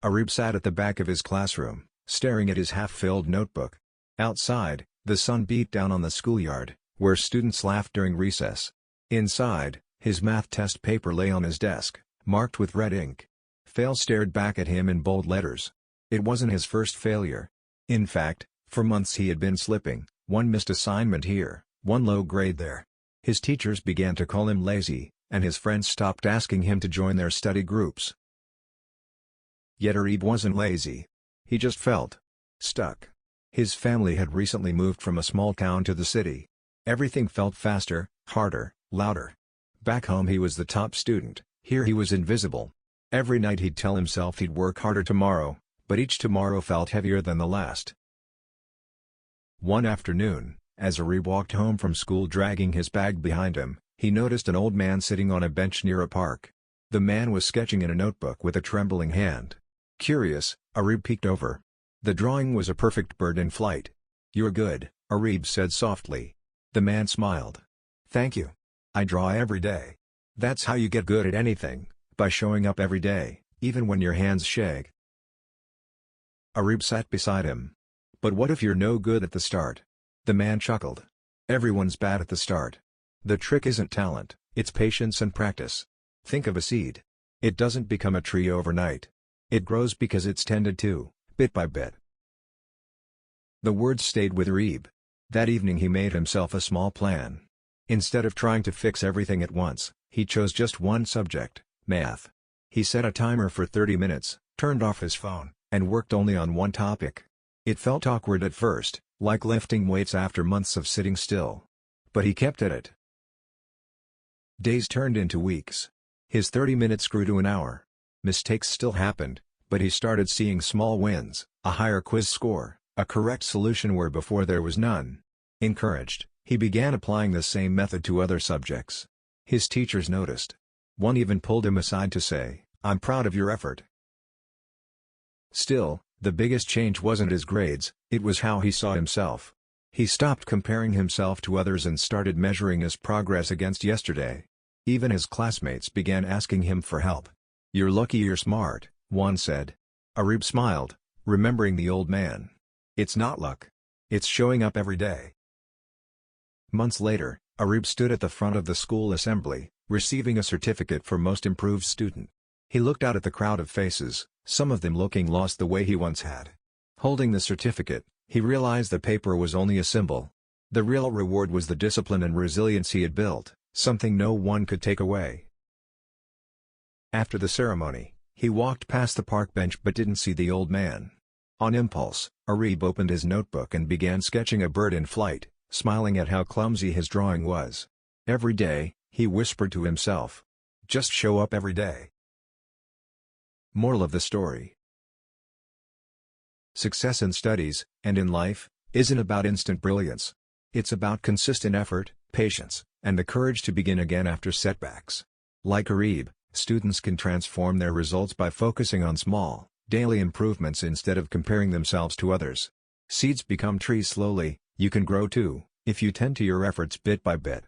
Arib sat at the back of his classroom, staring at his half-filled notebook. Outside, the sun beat down on the schoolyard, where students laughed during recess. Inside, his math test paper lay on his desk, marked with red ink. Fail stared back at him in bold letters. It wasn't his first failure. In fact, for months he had been slipping, one missed assignment here, one low grade there. His teachers began to call him lazy, and his friends stopped asking him to join their study groups. Yet Arib wasn't lazy. He just felt stuck. His family had recently moved from a small town to the city. Everything felt faster, harder, louder. Back home he was the top student, here he was invisible. Every night he'd tell himself he'd work harder tomorrow, but each tomorrow felt heavier than the last. One afternoon, as Arib walked home from school dragging his bag behind him, he noticed an old man sitting on a bench near a park. The man was sketching in a notebook with a trembling hand. Curious, Arib peeked over. The drawing was a perfect bird in flight. "You're good," Arib said softly. The man smiled. "Thank you. I draw every day. That's how you get good at anything, by showing up every day, even when your hands shake." Arib sat beside him. "But what if you're no good at the start?" The man chuckled. "Everyone's bad at the start. The trick isn't talent, it's patience and practice. Think of a seed. It doesn't become a tree overnight. It grows because it's tended to, bit by bit." The words stayed with Arib. That evening he made himself a small plan. Instead of trying to fix everything at once, he chose just one subject, math. He set a timer for 30 minutes, turned off his phone, and worked only on one topic. It felt awkward at first, like lifting weights after months of sitting still. But he kept at it. Days turned into weeks. His 30 minutes grew to an hour. Mistakes still happened, but he started seeing small wins, a higher quiz score, a correct solution where before there was none. Encouraged, he began applying the same method to other subjects. His teachers noticed. One even pulled him aside to say, "I'm proud of your effort." Still, the biggest change wasn't his grades, it was how he saw himself. He stopped comparing himself to others and started measuring his progress against yesterday. Even his classmates began asking him for help. "You're lucky you're smart," one said. Arib smiled, remembering the old man. "It's not luck. It's showing up every day." Months later, Arib stood at the front of the school assembly, receiving a certificate for Most Improved Student. He looked out at the crowd of faces, some of them looking lost the way he once had. Holding the certificate, he realized the paper was only a symbol. The real reward was the discipline and resilience he had built, something no one could take away. After the ceremony, he walked past the park bench but didn't see the old man. On impulse, Arib opened his notebook and began sketching a bird in flight, smiling at how clumsy his drawing was. Every day, he whispered to himself. Just show up every day. Moral of the story: success in studies, and in life, isn't about instant brilliance. It's about consistent effort, patience, and the courage to begin again after setbacks. Like Arib, students can transform their results by focusing on small, daily improvements instead of comparing themselves to others. Seeds become trees slowly, you can grow too, if you tend to your efforts bit by bit.